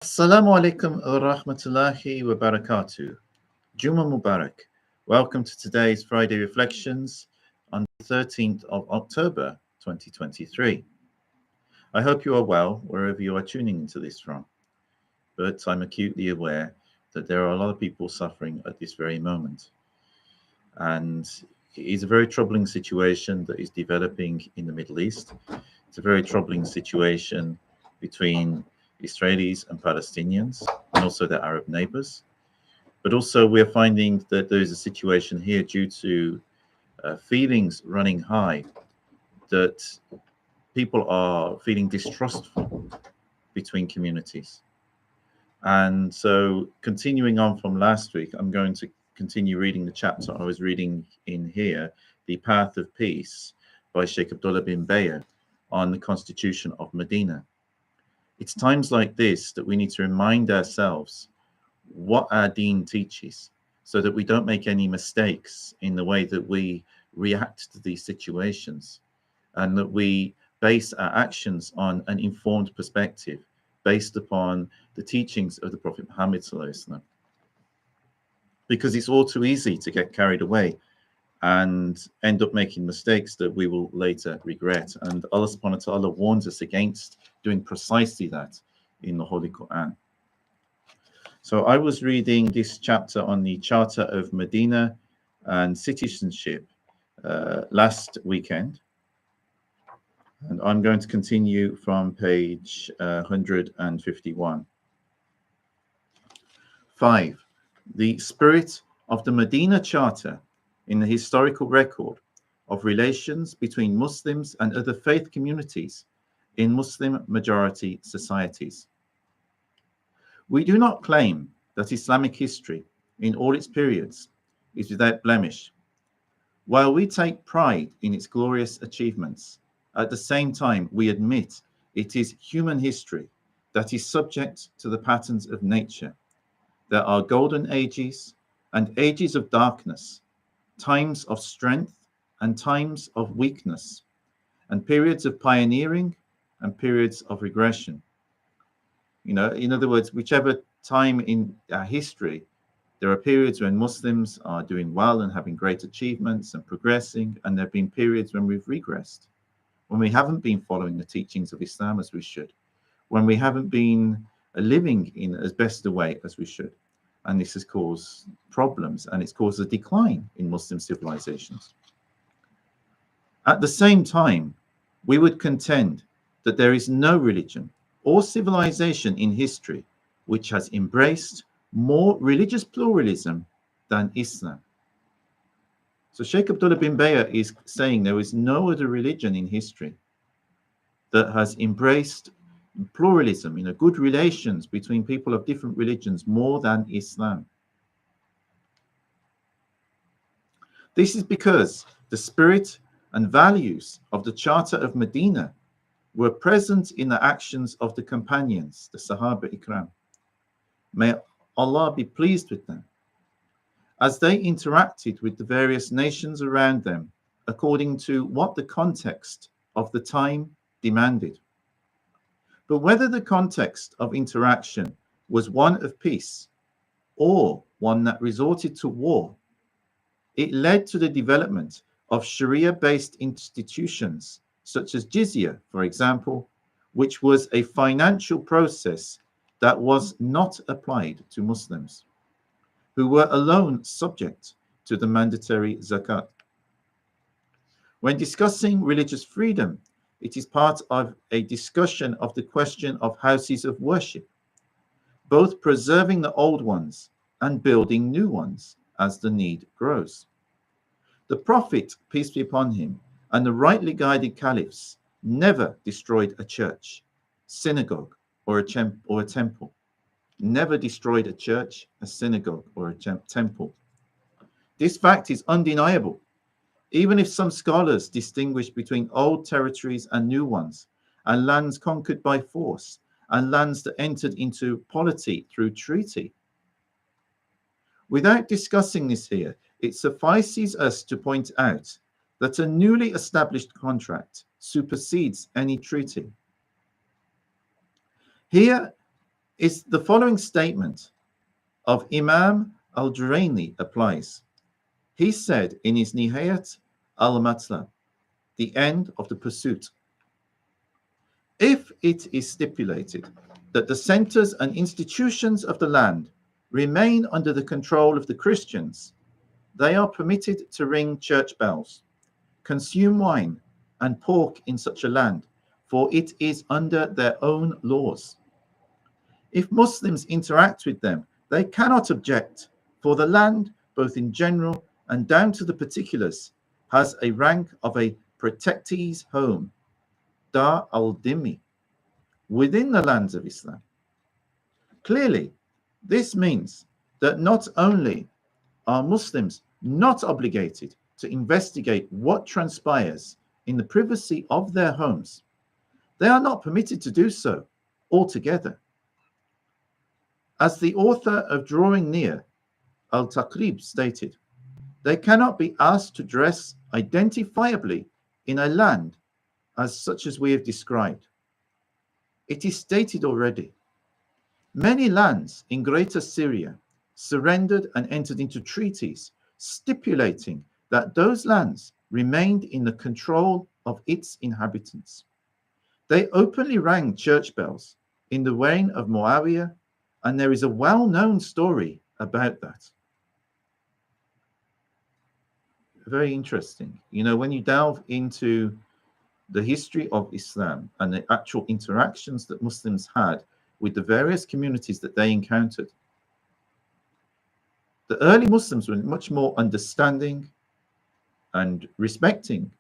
Assalamu alaikum wa rahmatullahi wa barakatuh. Jummah Mubarak. Welcome to today's Friday Reflections on the 13th of October 2023. I hope you are well wherever you are tuning into this from, but I'm acutely aware that there are a lot of people suffering at this very moment. And it is a very troubling situation that is developing in the Middle East. It's a very troubling situation between Israelis and Palestinians, and also their Arab neighbors. But also, we are finding that there is a situation here due to feelings running high, that people are feeling distrustful between communities. And so, continuing on from last week, I'm going to continue reading the chapter I was reading in here, The Path of Peace by Shaykh Abdallah bin Bayyah on the Constitution of Medina. It's times like this that we need to remind ourselves what our deen teaches so that we don't make any mistakes in the way that we react to these situations, and that we base our actions on an informed perspective based upon the teachings of the Prophet Muhammad sallallahu alaihi wasallam. Because it's all too easy to get carried away and end up making mistakes that we will later regret. And Allah subhanahu wa ta'ala warns us against doing precisely that in the Holy Qur'an. So I was reading this chapter on the Charter of Medina and Citizenship last weekend. And I'm going to continue from page 151. 5. The spirit of the Medina Charter in the historical record of relations between Muslims and other faith communities in Muslim majority societies. We do not claim that Islamic history in all its periods is without blemish. While we take pride in its glorious achievements, at the same time we admit it is human history that is subject to the patterns of nature. There are golden ages and ages of darkness, times of strength and times of weakness, and periods of pioneering and periods of regression. In other words, whichever time in our history, there are periods when Muslims are doing well and having great achievements and progressing, and there have been periods when we've regressed, when we haven't been following the teachings of Islam as we should, when we haven't been living in as best a way as we should. And this has caused problems, and it's caused a decline in Muslim civilizations. At the same time, we would contend that there is no religion or civilization in history which has embraced more religious pluralism than Islam. So Shaykh Abdallah bin Bayyah is saying there is no other religion in history that has embraced pluralism, good relations between people of different religions more than Islam. This is because the spirit and values of the Charter of Medina were present in the actions of the companions, the Sahaba Ikram. May Allah be pleased with them, as they interacted with the various nations around them according to what the context of the time demanded. But whether the context of interaction was one of peace or one that resorted to war, it led to the development of Sharia-based institutions such as jizya, for example, which was a financial process that was not applied to Muslims, who were alone subject to the mandatory zakat. When discussing religious freedom, it is part of a discussion of the question of houses of worship, both preserving the old ones and building new ones as the need grows. The Prophet, peace be upon him, and the rightly guided caliphs never destroyed a church, synagogue, or a temple. Never destroyed a church, a synagogue, or a temple. This fact is undeniable, even if some scholars distinguish between old territories and new ones, and lands conquered by force, and lands that entered into polity through treaty. Without discussing this here, it suffices us to point out that a newly established contract supersedes any treaty. Here, is the following statement of Imam al-Juraini applies. He said in his Nihayat al-Matlab, the end of the pursuit, if it is stipulated that the centers and institutions of the land remain under the control of the Christians, they are permitted to ring church bells, consume wine and pork in such a land, for it is under their own laws. If Muslims interact with them, they cannot object, for the land, both in general and down to the particulars, has a rank of a protectee's home, Dar al-Dhimmi, within the lands of Islam. Clearly, this means that not only are Muslims not obligated to investigate what transpires in the privacy of their homes, they are not permitted to do so altogether. As the author of Drawing Near, Al-Taqrib, stated, they cannot be asked to dress identifiably in a land as such as we have described. It is stated already. Many lands in Greater Syria surrendered and entered into treaties stipulating that those lands remained in the control of its inhabitants. They openly rang church bells in the reign of Muawiyah, and there is a well-known story about that. Very interesting. You know, when you delve into the history of Islam and the actual interactions that Muslims had with the various communities that they encountered, the early Muslims were much more understanding and respecting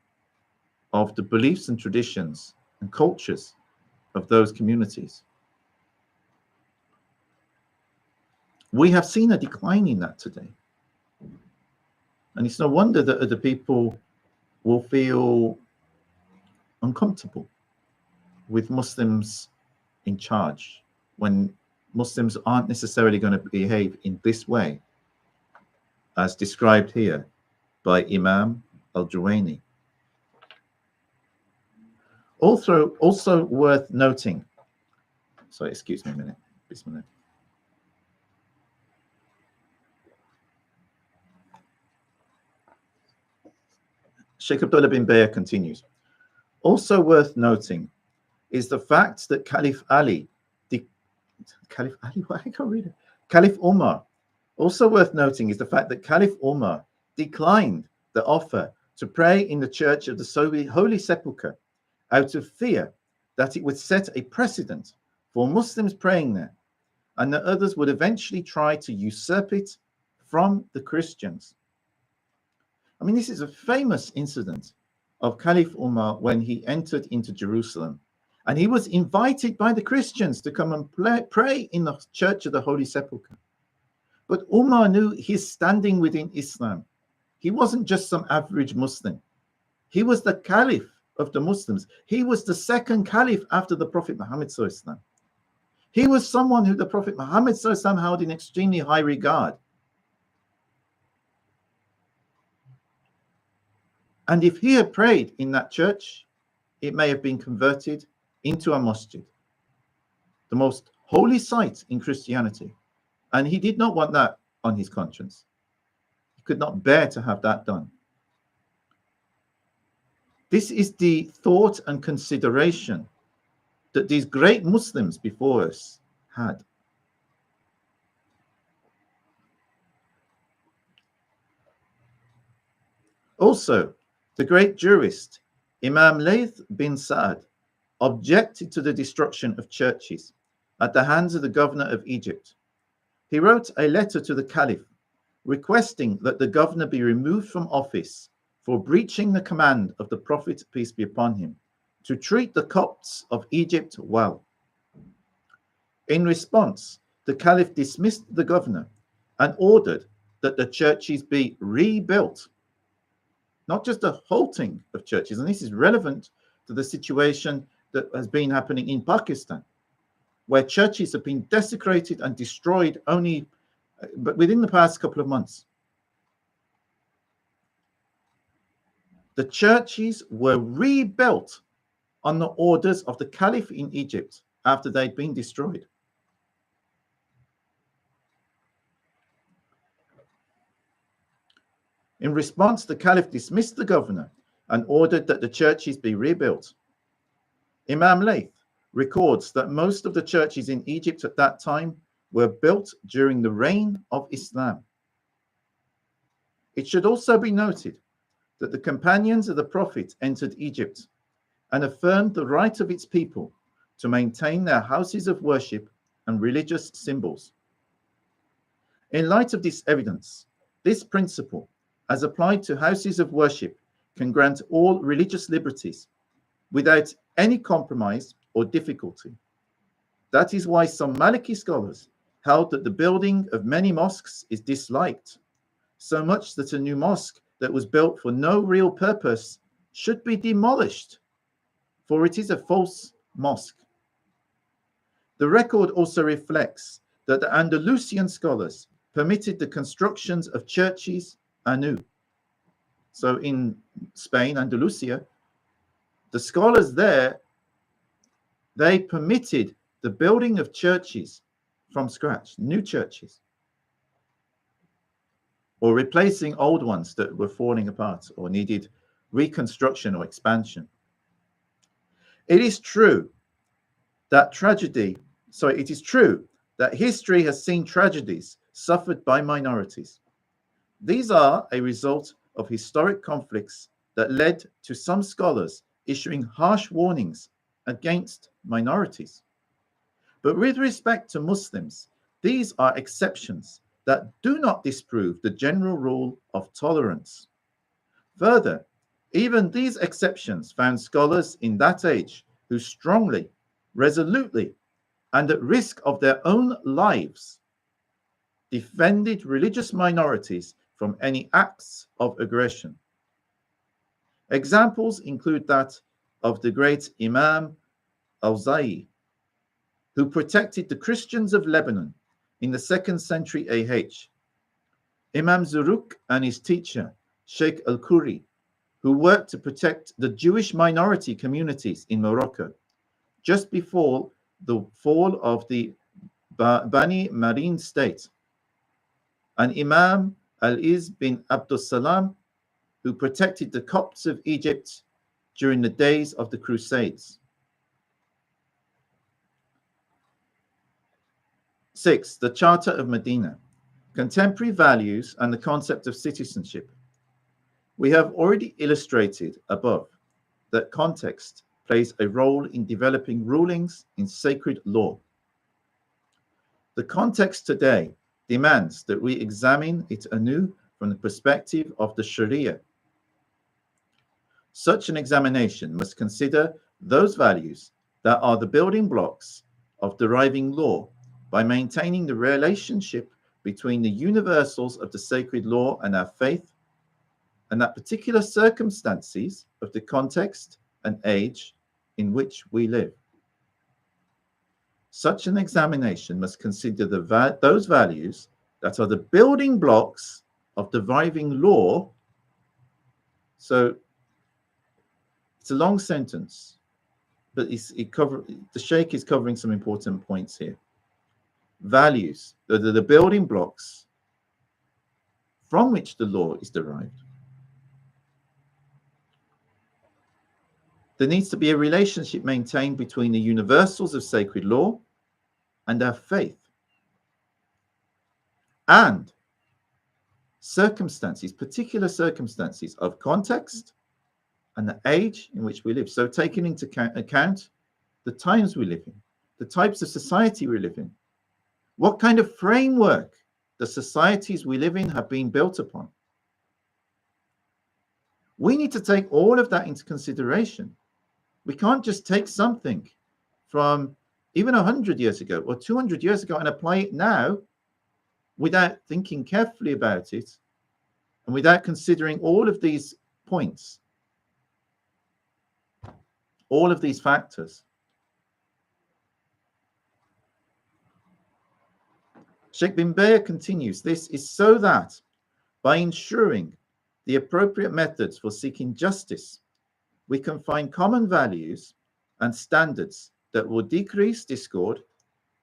of the beliefs and traditions and cultures of those communities. We have seen a decline in that today. And it's no wonder that other people will feel uncomfortable with Muslims in charge when Muslims aren't necessarily going to behave in this way, as described here by Imam al-Juwaini. Also worth noting, sorry, excuse me a minute. Bismillah. Shaykh Abdallah bin Bayyah continues. Also worth noting is the fact that Caliph Umar. Also worth noting is the fact that Caliph Umar declined the offer to pray in the Church of the Holy Sepulchre out of fear that it would set a precedent for Muslims praying there, and that others would eventually try to usurp it from the Christians. I mean, this is a famous incident of Caliph Umar when he entered into Jerusalem, and he was invited by the Christians to come and pray in the Church of the Holy Sepulchre. But Umar knew his standing within Islam. He wasn't just some average Muslim. He was the Caliph of the Muslims. He was the second Caliph after the Prophet Muhammad SAW. He was someone who the Prophet Muhammad SAW held in extremely high regard. And if he had prayed in that church, it may have been converted into a masjid, the most holy site in Christianity. And he did not want that on his conscience. He could not bear to have that done. This is the thought and consideration that these great Muslims before us had. Also, the great jurist Imam Layth bin Sa'ad objected to the destruction of churches at the hands of the governor of Egypt. He wrote a letter to the Caliph requesting that the governor be removed from office for breaching the command of the Prophet, peace be upon him, to treat the Copts of Egypt well. In response, the Caliph dismissed the governor and ordered that the churches be rebuilt. Not just a halting of churches, and this is relevant to the situation that has been happening in Pakistan, where churches have been desecrated and destroyed only but within the past couple of months. The churches were rebuilt on the orders of the Caliph in Egypt after they'd been destroyed. In response, the Caliph dismissed the governor and ordered that the churches be rebuilt. Imam Layth records that most of the churches in Egypt at that time were built during the reign of Islam. It should also be noted that the companions of the Prophet entered Egypt and affirmed the right of its people to maintain their houses of worship and religious symbols. In light of this evidence, this principle, as applied to houses of worship, can grant all religious liberties without any compromise or difficulty. That is why some Maliki scholars held that the building of many mosques is disliked, so much that a new mosque that was built for no real purpose should be demolished, for it is a false mosque. The record also reflects that the Andalusian scholars permitted the constructions of churches anew. So in Spain, Andalusia, the scholars there, they permitted the building of churches from scratch, new churches, or replacing old ones that were falling apart or needed reconstruction or expansion. It is true that history has seen tragedies suffered by minorities. These are a result of historic conflicts that led to some scholars issuing harsh warnings against minorities. But with respect to Muslims, these are exceptions that do not disprove the general rule of tolerance. Further, even these exceptions found scholars in that age who strongly, resolutely, and at risk of their own lives defended religious minorities from any acts of aggression. Examples include that of the great Imam al-Zayi, who protected the Christians of Lebanon in the 2nd century AH. Imam Zuruk and his teacher, Sheikh al-Khoury, who worked to protect the Jewish minority communities in Morocco just before the fall of the Bani Marine state. And Imam al-Iz bin Salam, who protected the Copts of Egypt during the days of the Crusades. 6. The Charter of Medina, contemporary values and the concept of citizenship. We have already illustrated above that context plays a role in developing rulings in sacred law. The context today demands that we examine it anew from the perspective of the Sharia. Such an examination must consider those values that are the building blocks of deriving law by maintaining the relationship between the universals of the sacred law and our faith, and that particular circumstances of the context and age in which we live. Such an examination must consider those values that are the building blocks of deriving law. So it's a long sentence, but the Shaykh is covering some important points here. Values that are the building blocks from which the law is derived. There needs to be a relationship maintained between the universals of sacred law and our faith, and circumstances, particular circumstances of context and the age in which we live. So taking into account the times we live in, the types of society we live in, what kind of framework the societies we live in have been built upon. We need to take all of that into consideration. We can't just take something from even 100 years ago or 200 years ago and apply it now without thinking carefully about it and without considering all of these points, all of these factors. Shaykh bin Bayyah continues, this is so that by ensuring the appropriate methods for seeking justice, we can find common values and standards that will decrease discord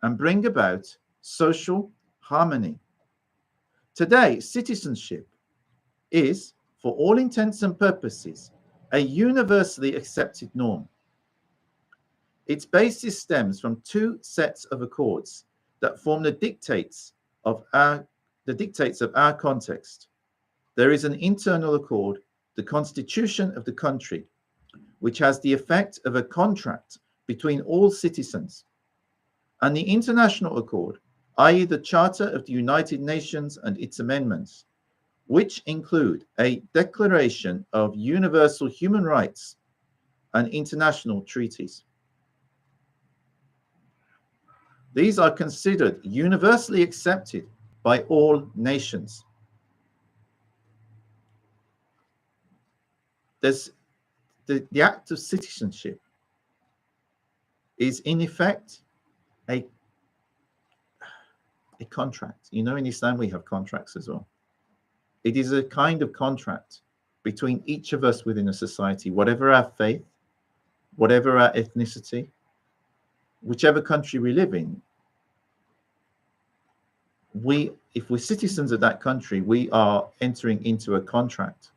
and bring about social harmony. Today, citizenship is, for all intents and purposes, a universally accepted norm. Its basis stems from two sets of accords that form the dictates of our context. There is an internal accord, the constitution of the country, which has the effect of a contract between all citizens, and the international accord, i.e. the Charter of the United Nations and its amendments, which include a Declaration of Universal Human Rights and international treaties. These are considered universally accepted by all nations. There's the act of citizenship is in effect a contract. You know, in Islam we have contracts as well. It is a kind of contract between each of us within a society, whatever our faith, whatever our ethnicity, whichever country we live in. If we're citizens of that country, we are entering into a contract.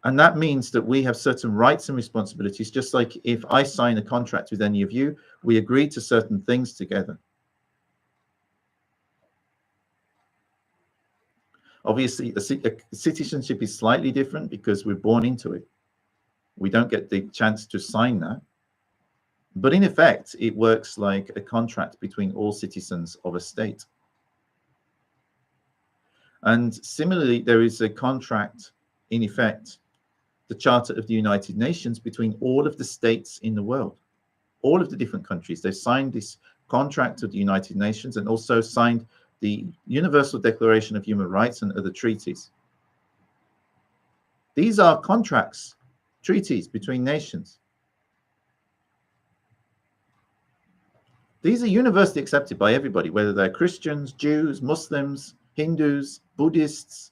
And that means that we have certain rights and responsibilities, just like if I sign a contract with any of you, we agree to certain things together. Obviously, a citizenship is slightly different because we're born into it. We don't get the chance to sign that. But in effect, it works like a contract between all citizens of a state. And similarly, there is a contract, in effect, the Charter of the United Nations, between all of the states in the world, all of the different countries. They've signed this contract of the United Nations and also signed the Universal Declaration of Human Rights and other treaties. These are contracts, treaties between nations. These are universally accepted by everybody, whether they're Christians, Jews, Muslims, Hindus, Buddhists,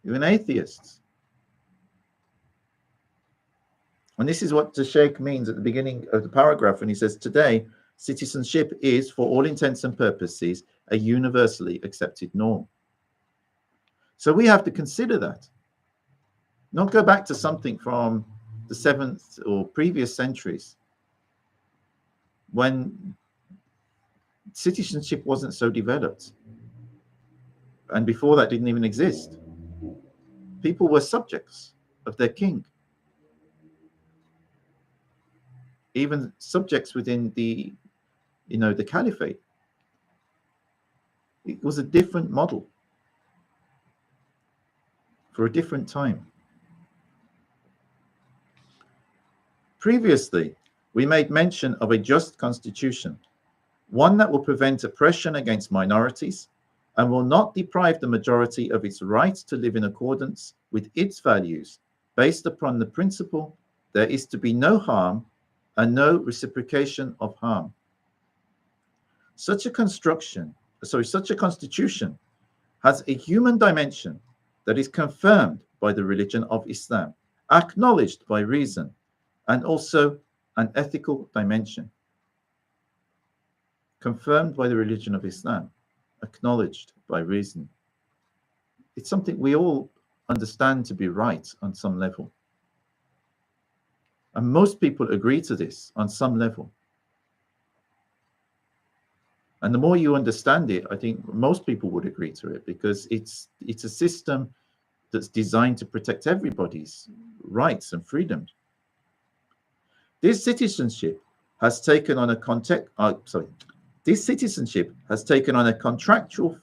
even atheists. And this is what the Shaykh means at the beginning of the paragraph when he says, today, citizenship is, for all intents and purposes, a universally accepted norm. So we have to consider that. Not go back to something from the 7th or previous centuries when citizenship wasn't so developed. And before that didn't even exist. People were subjects of their king. Even subjects within the caliphate. It was a different model for a different time. Previously, we made mention of a just constitution, one that will prevent oppression against minorities and will not deprive the majority of its right to live in accordance with its values, based upon the principle there is to be no harm and no reciprocation of harm. Such a constitution has a human dimension that is confirmed by the religion of Islam, acknowledged by reason, and also an ethical dimension. Confirmed by the religion of Islam, acknowledged by reason. It's something we all understand to be right on some level. And most people agree to this on some level. And the more you understand it, I think most people would agree to it, because it's a system that's designed to protect everybody's rights and freedoms. This citizenship has taken on a contractual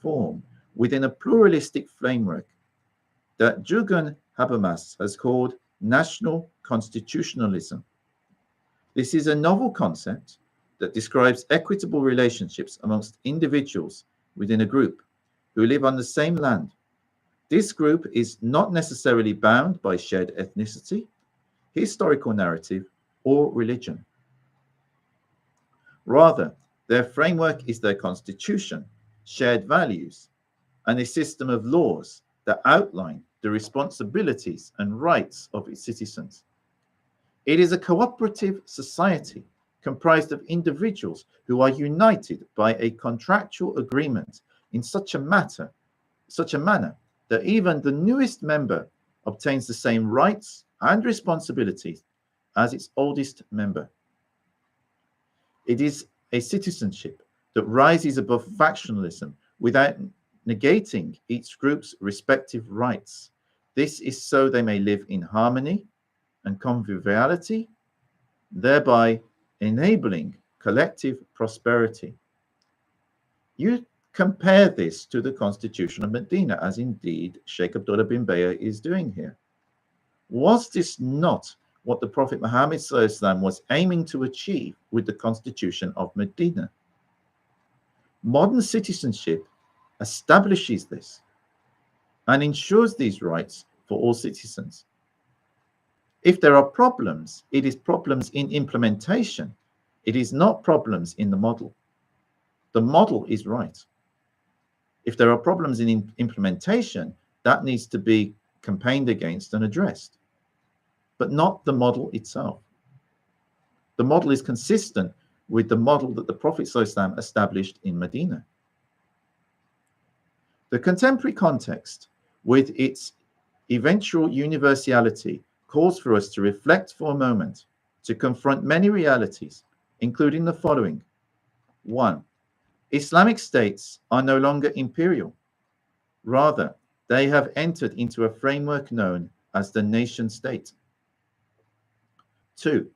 form within a pluralistic framework that Jummah Mubarak has called national constitutionalism. This is a novel concept that describes equitable relationships amongst individuals within a group who live on the same land. This group is not necessarily bound by shared ethnicity, historical narrative, or religion. Rather, their framework is their constitution, shared values, and a system of laws that outline the responsibilities and rights of its citizens. It is a cooperative society comprised of individuals who are united by a contractual agreement in such a such a manner that even the newest member obtains the same rights and responsibilities as its oldest member. It is a citizenship that rises above factionalism without negating each group's respective rights. This is so they may live in harmony and conviviality, thereby enabling collective prosperity. You compare this to the Constitution of Medina, as indeed Shaykh Abdallah bin Bayyah is doing here. Was this not what the Prophet Muhammad was aiming to achieve with the Constitution of Medina? Modern citizenship establishes this and ensures these rights for all citizens. If there are problems, it is problems in implementation. It is not problems in the model. The model is right. If there are problems in implementation, that needs to be campaigned against and addressed, but not the model itself. The model is consistent with the model that the Prophet ﷺ established in Medina. The contemporary context, with its eventual universality, calls for us to reflect for a moment, to confront many realities, including the following. 1. Islamic states are no longer imperial. Rather, they have entered into a framework known as the nation state. 2.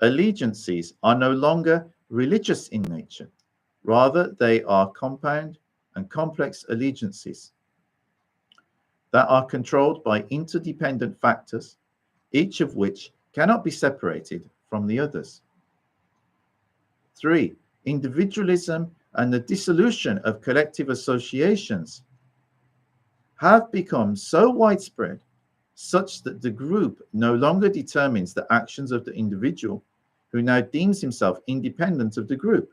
Allegiances are no longer religious in nature. Rather, they are compound and complex allegiances that are controlled by interdependent factors, each of which cannot be separated from the others. 3. Individualism and the dissolution of collective associations have become so widespread such that the group no longer determines the actions of the individual, who now deems himself independent of the group.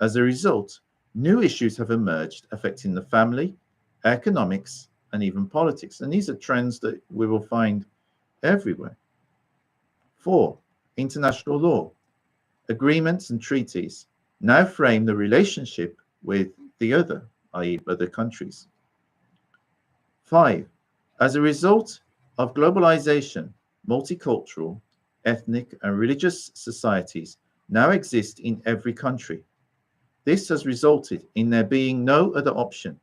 As a result, new issues have emerged affecting the family, economics, and even politics. And these are trends that we will find everywhere. 4. International law. Agreements and treaties now frame the relationship with the other, i.e., other countries. 5. As a result of globalization, multicultural, ethnic, and religious societies now exist in every country. This has resulted in there being no other option,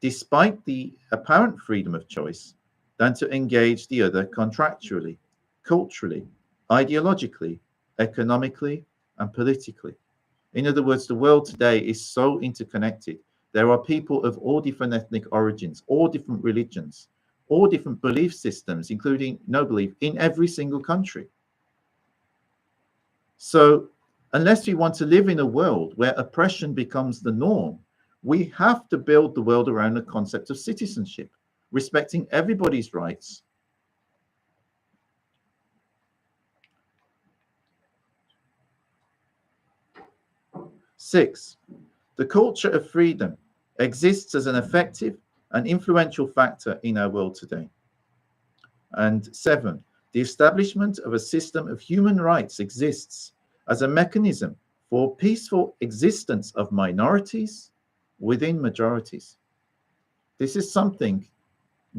despite the apparent freedom of choice, than to engage the other contractually, culturally, ideologically, economically, and politically. In other words, the world today is so interconnected. There are people of all different ethnic origins, all different religions, all different belief systems, including no belief, in every single country. So unless we want to live in a world where oppression becomes the norm, we have to build the world around the concept of citizenship, respecting everybody's rights. Six, the culture of freedom exists as an effective and influential factor in our world today. And 7, the establishment of a system of human rights exists as a mechanism for peaceful existence of minorities within majorities. This is something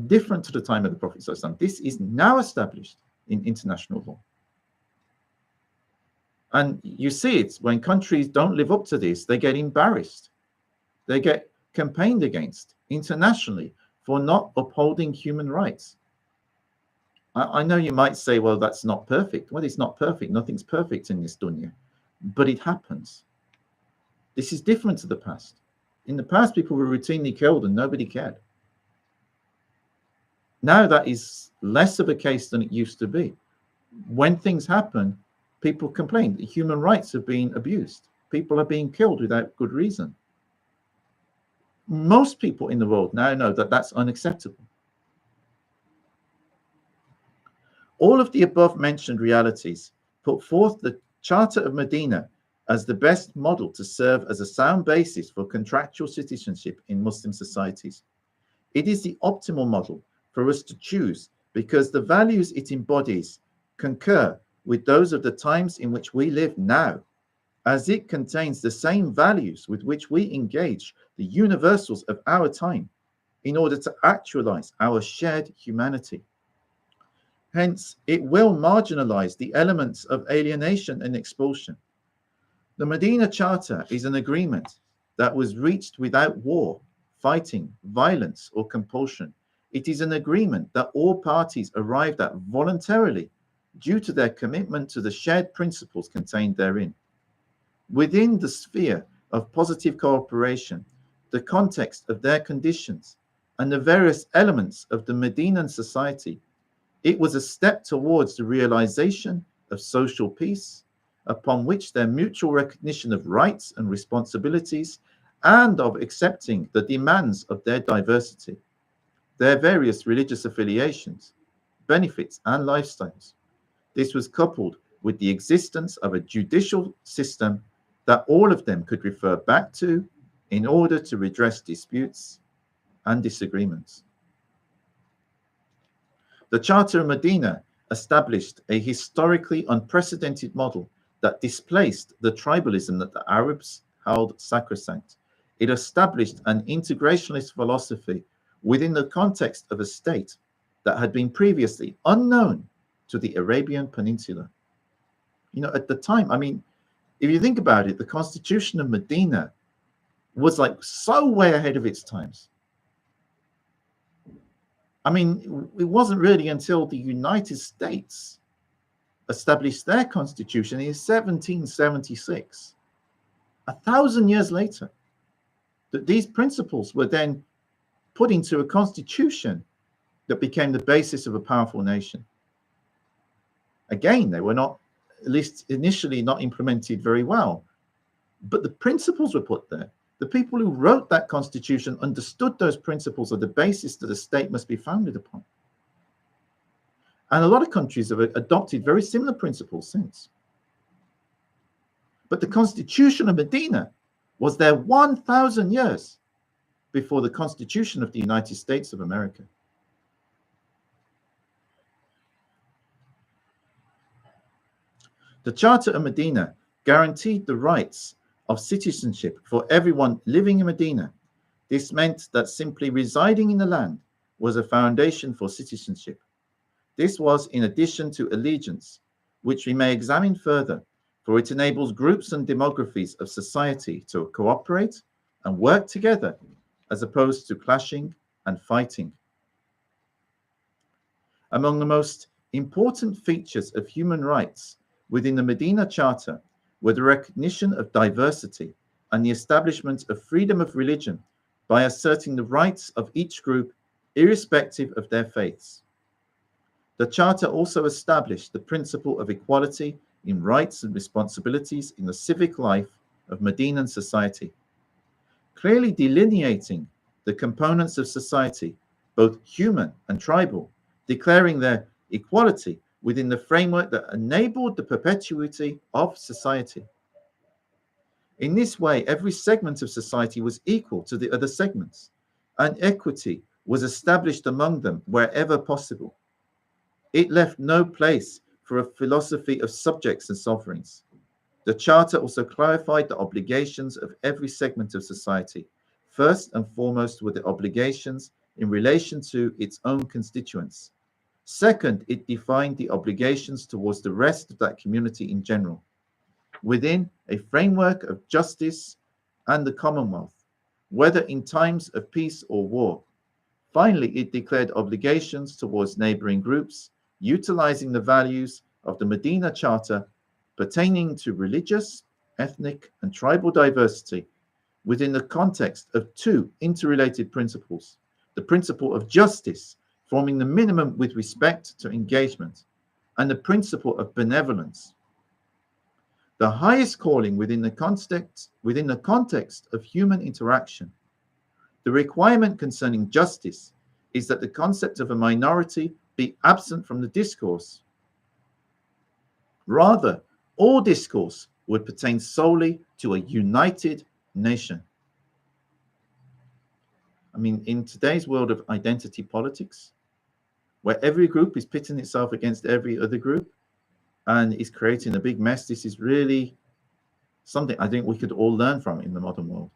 different to the time of the Prophet ﷺ. This is now established in international law. And you see it when countries don't live up to this, they get embarrassed. They get campaigned against internationally for not upholding human rights. I know you might say, well, that's not perfect. Well, it's not perfect. Nothing's perfect in this dunya. But it happens. This is different to the past. In the past, people were routinely killed and nobody cared. Now that is less of a case than it used to be. When things happen, people complain that human rights have been abused. People are being killed without good reason. Most people in the world now know that that's unacceptable. All of the above mentioned realities put forth the Charter of Medina as the best model to serve as a sound basis for contractual citizenship in Muslim societies. It is the optimal model for us to choose because the values it embodies concur with those of the times in which we live now, as it contains the same values with which we engage the universals of our time. in order to actualize our shared humanity. Hence, it will marginalize the elements of alienation and expulsion. The Medina Charter is an agreement that was reached without war, fighting, violence, or compulsion. It is an agreement that all parties arrived at voluntarily due to their commitment to the shared principles contained therein. Within the sphere of positive cooperation, the context of their conditions, and the various elements of the Medinan society, it was a step towards the realization of social peace, upon which their mutual recognition of rights and responsibilities, and of accepting the demands of their diversity, their various religious affiliations, benefits, and lifestyles. This was coupled with the existence of a judicial system that all of them could refer back to in order to redress disputes and disagreements. The Charter of Medina established a historically unprecedented model that displaced the tribalism that the Arabs held sacrosanct. It established an integrationist philosophy within the context of a state that had been previously unknown to the Arabian Peninsula. At the time, if you think about it, the Constitution of Medina was like so way ahead of its times. It wasn't really until the United States established their constitution in 1776, 1,000 years later, that these principles were then put into a constitution that became the basis of a powerful nation. Again, they were not, at least initially, not implemented very well, but the principles were put there. The people who wrote that constitution understood those principles are the basis that a state must be founded upon. And a lot of countries have adopted very similar principles since. But the Constitution of Medina was there 1,000 years before the Constitution of the United States of America. The Charter of Medina guaranteed the rights of citizenship for everyone living in Medina. This meant that simply residing in the land was a foundation for citizenship. This was in addition to allegiance, which we may examine further, for it enables groups and demographies of society to cooperate and work together, as opposed to clashing and fighting. Among the most important features of human rights within the Medina Charter were the recognition of diversity and the establishment of freedom of religion by asserting the rights of each group irrespective of their faiths. The Charter also established the principle of equality in rights and responsibilities in the civic life of Medinan society, clearly delineating the components of society, both human and tribal, declaring their equality within the framework that enabled the perpetuity of society. In this way, every segment of society was equal to the other segments, and equity was established among them wherever possible. It left no place for a philosophy of subjects and sovereigns. The Charter also clarified the obligations of every segment of society. First and foremost were the obligations in relation to its own constituents. Second, it defined the obligations towards the rest of that community in general, within a framework of justice and the Commonwealth, whether in times of peace or war. Finally, it declared obligations towards neighboring groups, utilizing the values of the Medina Charter pertaining to religious, ethnic, and tribal diversity within the context of two interrelated principles: the principle of justice, forming the minimum with respect to engagement, and the principle of benevolence, the highest calling within the context of human interaction. The requirement concerning justice is that the concept of a minority be absent from the discourse. Rather, all discourse would pertain solely to a united nation. In today's world of identity politics, where every group is pitting itself against every other group and is creating a big mess, this is really something I think we could all learn from in the modern world.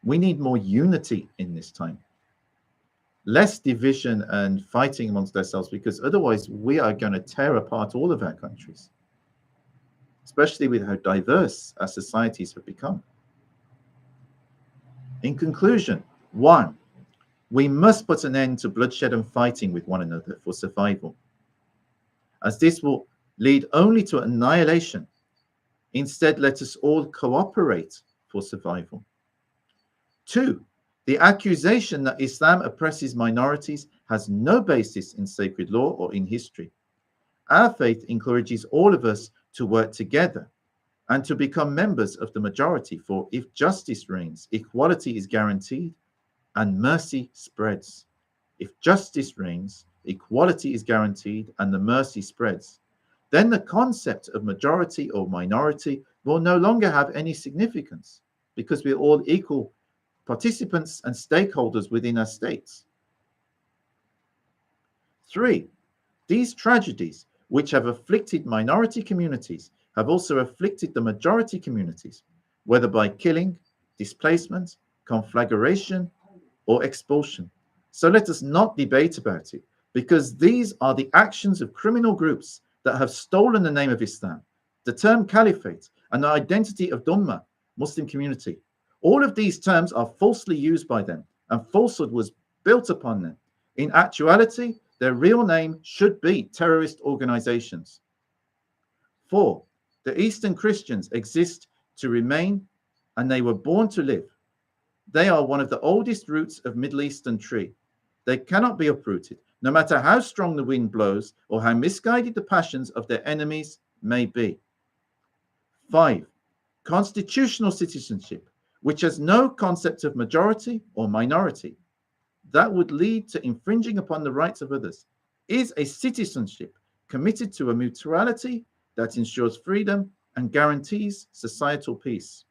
We need more unity in this time, less division and fighting amongst ourselves, because otherwise we are going to tear apart all of our countries, especially with how diverse our societies have become. In conclusion, one, we must put an end to bloodshed and fighting with one another for survival, as this will lead only to annihilation. Instead, let us all cooperate for survival. Two, the accusation that Islam oppresses minorities has no basis in sacred law or in history. Our faith encourages all of us to work together and to become members of the majority, for if justice reigns, equality is guaranteed and mercy spreads. If justice reigns, equality is guaranteed and the mercy spreads. Then the concept of majority or minority will no longer have any significance, because we're all equal participants and stakeholders within our states. Three, these tragedies, which have afflicted minority communities, have also afflicted the majority communities, whether by killing, displacement, conflagration, or expulsion. So let us not debate about it, because these are the actions of criminal groups that have stolen the name of Islam, the term caliphate, and the identity of Ummah, Muslim community. All of these terms are falsely used by them, and falsehood was built upon them. In actuality, their real name should be terrorist organizations. Four, the Eastern Christians exist to remain, and they were born to live. They are one of the oldest roots of Middle Eastern tree. They cannot be uprooted, no matter how strong the wind blows or how misguided the passions of their enemies may be. Five, constitutional citizenship, which has no concept of majority or minority, that would lead to infringing upon the rights of others, is a citizenship committed to a mutuality that ensures freedom and guarantees societal peace.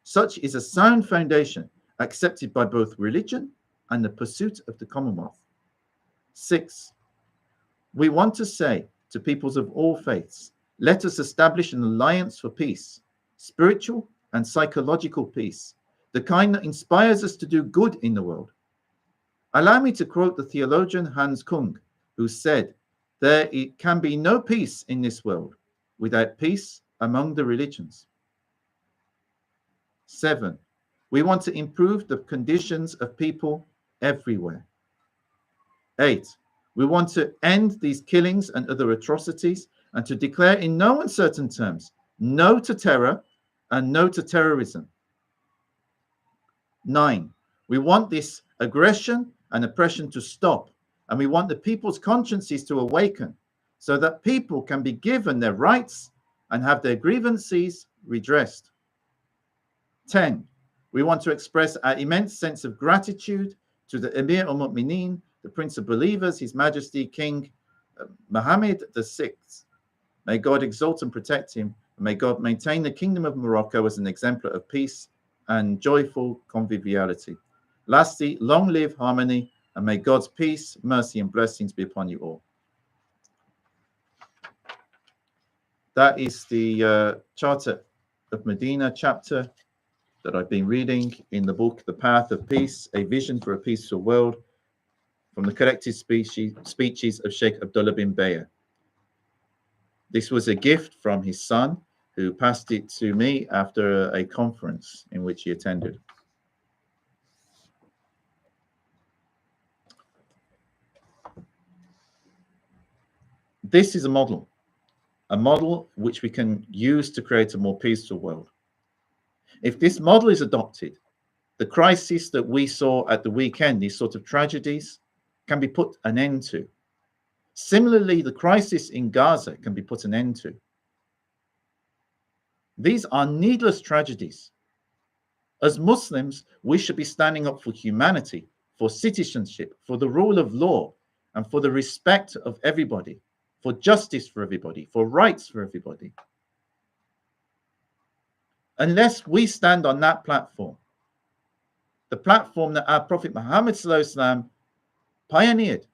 Such is a sound foundation accepted by both religion and the pursuit of the Commonwealth. Six, we want to say to peoples of all faiths, let us establish an alliance for peace, spiritual and psychological peace, the kind that inspires us to do good in the world. Allow me to quote the theologian Hans Kung, who said, there can be no peace in this world without peace among the religions. Seven, we want to improve the conditions of people everywhere. Eight, we want to end these killings and other atrocities and to declare in no uncertain terms no to terror and no to terrorism. Nine, we want this aggression and oppression to stop, and we want the people's consciences to awaken so that people can be given their rights and have their grievances redressed. 10, we want to express our immense sense of gratitude to the Emir al-Mu'mineen, the Prince of Believers, His Majesty King Mohammed VI. May God exalt and protect him, and may God maintain the Kingdom of Morocco as an exemplar of peace and joyful conviviality. Lastly, long live harmony, and may God's peace, mercy, and blessings be upon you all. That is the Charter of Medina chapter that I've been reading in the book, The Path of Peace, A Vision for a Peaceful World, from the collected speeches of Shaykh Abdallah bin Bayyah. This was a gift from his son, who passed it to me after a conference in which he attended. This is a model which we can use to create a more peaceful world. If this model is adopted, the crisis that we saw at the weekend, these sort of tragedies, can be put an end to. Similarly, the crisis in Gaza can be put an end to. These are needless tragedies. As Muslims, we should be standing up for humanity, for citizenship, for the rule of law, and for the respect of everybody, for justice for everybody, for rights for everybody. Unless we stand on that platform, the platform that our Prophet Muhammad ﷺ pioneered,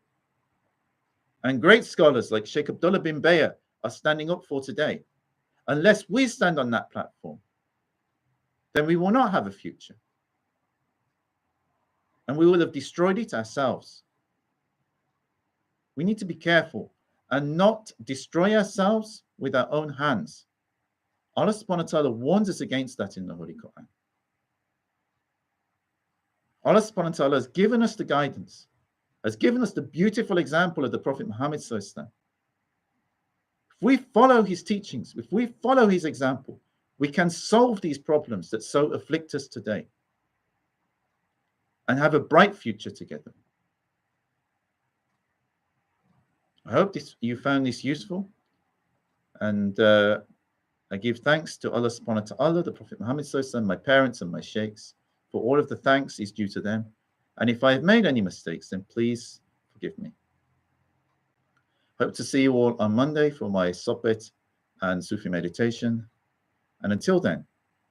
and great scholars like Shaykh Abdallah bin Bayyah are standing up for today, unless we stand on that platform, then we will not have a future. and we will have destroyed it ourselves. We need to be careful and not destroy ourselves with our own hands. Allah subhanahu wa ta'ala warns us against that in the Holy Quran. Allah subhanahu wa ta'ala has given us the guidance, has given us the beautiful example of the Prophet Muhammad sallallahu alaihi wasallam. If we follow his teachings, if we follow his example, we can solve these problems that so afflict us today and have a bright future together. I hope you found this useful, and I give thanks to Allah subhanahu wa ta'ala, the Prophet Muhammad sallallahu alaihi wasallam, my parents and my sheikhs, for all of the thanks is due to them. And if I have made any mistakes, then please forgive me. Hope to see you all on Monday for my sohbet and Sufi meditation. And until then,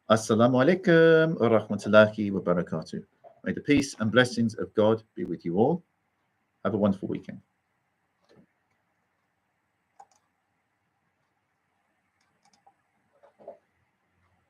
Assalamu alaikum wa rahmatullahi wa barakatuh. May the peace and blessings of God be with you all. Have a wonderful weekend.